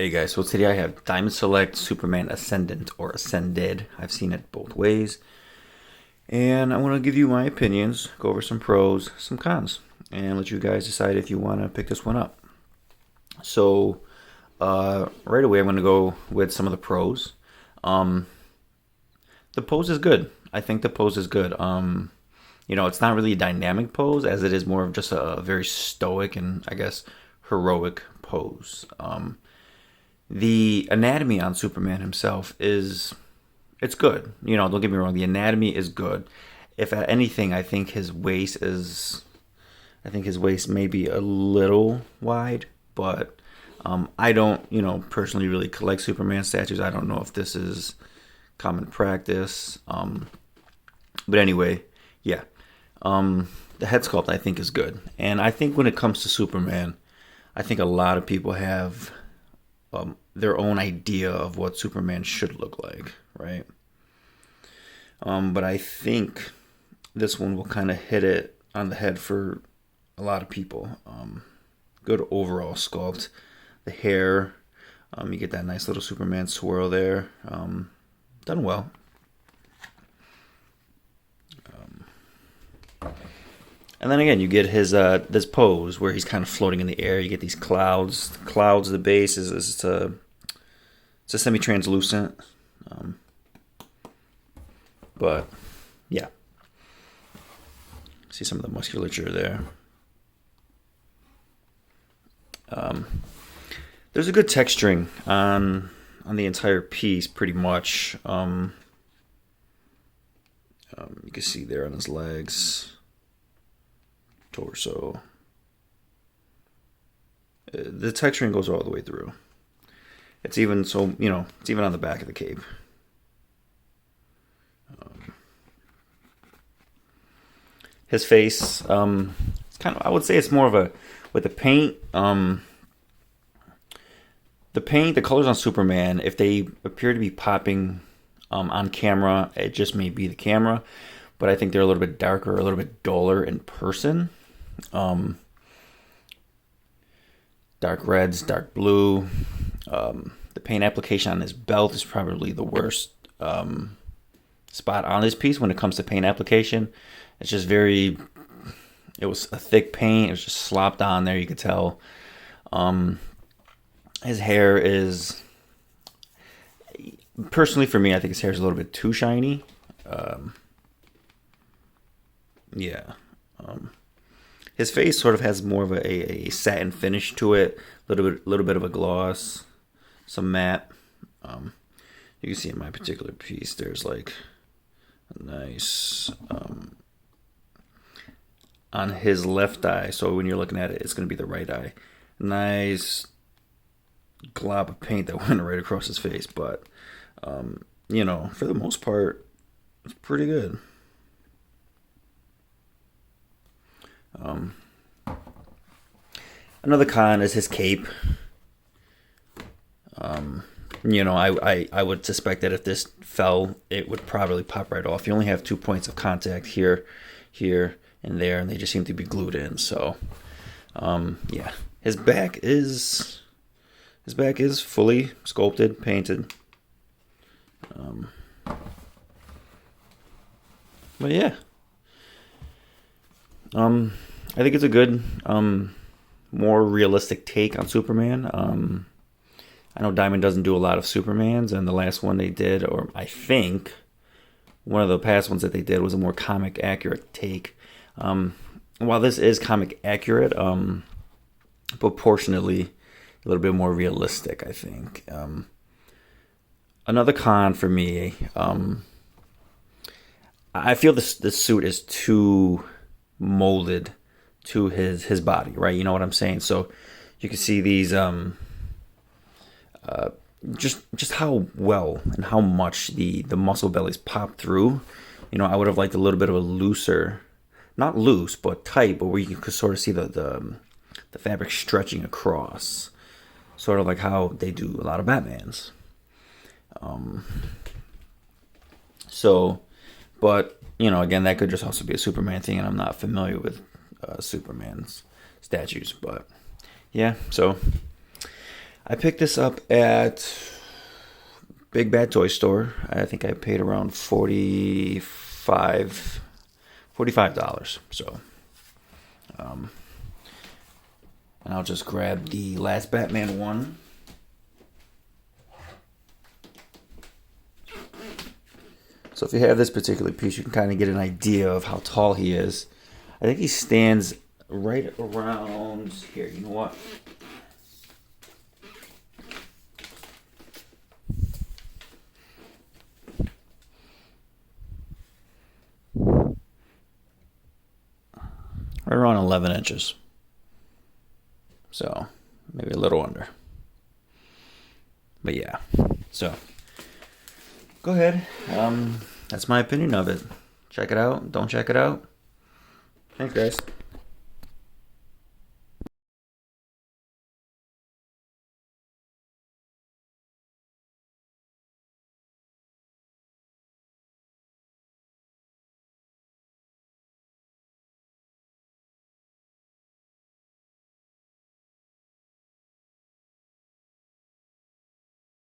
Hey guys, so today I have Diamond Select Superman Ascendant or Ascended. I've seen it both ways. And I want to give you my opinions, go over some pros, some cons, and let you guys decide if you want to pick this one up. So, right away I'm going to go with some of the pros. Um, the pose is good. I think the pose is good. It's not really a dynamic pose as it is more of just a very stoic and I guess heroic pose. The anatomy on Superman himself is it's good. Don't get me wrong, the anatomy is good. If at anything, I think his waist may be a little wide, but I don't, personally really collect Superman statues. I don't know if this is common practice. But anyway, yeah. The head sculpt I think is good. And I think when it comes to Superman, I think a lot of people have their own idea of what Superman should look like, right? But I think this one will kind of hit it on the head for a lot of people. Good overall sculpt. The hair, you get that nice little Superman swirl there. Done well. And then again, you get his this pose where he's kind of floating in the air. You get these clouds. The clouds, the base is it's a semi-translucent. But yeah, see some of the musculature there. There's a good texturing on the entire piece, pretty much. You can see there on his legs. Torso. The texturing goes all the way through. It's even it's even on the back of the cape. His face, it's kind of, I would say it's more of a, with the paint, the colors on Superman, if they appear to be popping on camera, it just may be the camera, but I think they're a little bit darker, a little bit duller in person. Dark reds, dark blue. The paint application on his belt is probably the worst spot on this piece when it comes to paint application. It's just it was a thick paint. It was just slopped on there, you could tell. His hair is, personally for me, I think his hair is a little bit too shiny. Yeah. His face sort of has more of a satin finish to it, little bit of a gloss, some matte. You can see in my particular piece, there's like a nice on his left eye. So when you're looking at it, it's going to be the right eye. Nice glob of paint that went right across his face, but for the most part, it's pretty good. Another con is his cape. I would suspect that if this fell, it would probably pop right off. You only have 2 points of contact here, and there, and they just seem to be glued in. So, yeah, his back is fully sculpted, painted. But yeah. I think it's a good, more realistic take on Superman. I know Diamond doesn't do a lot of Supermans, and the last one they did, or I think one of the past ones that they did, was a more comic accurate take. While this is comic accurate, proportionately a little bit more realistic, I think. Another con for me, I feel this suit is too molded to his body, right? You know what I'm saying? So you can see these just how well and how much the muscle bellies pop through. I would have liked a little bit of a looser, not loose but tight, but where you could sort of see the fabric stretching across, sort of like how they do a lot of Batmans. But again, that could just also be a Superman thing, and I'm not familiar with Superman's statues. But yeah, so I picked this up at Big Bad Toy Store. I think I paid around $45. So, and I'll just grab the last Batman one. So if you have this particular piece, you can kind of get an idea of how tall he is. I think he stands right around here. You know what? Right around 11 inches. So maybe a little under. But yeah. So go ahead. That's my opinion of it. Check it out. Don't check it out. Thanks, guys.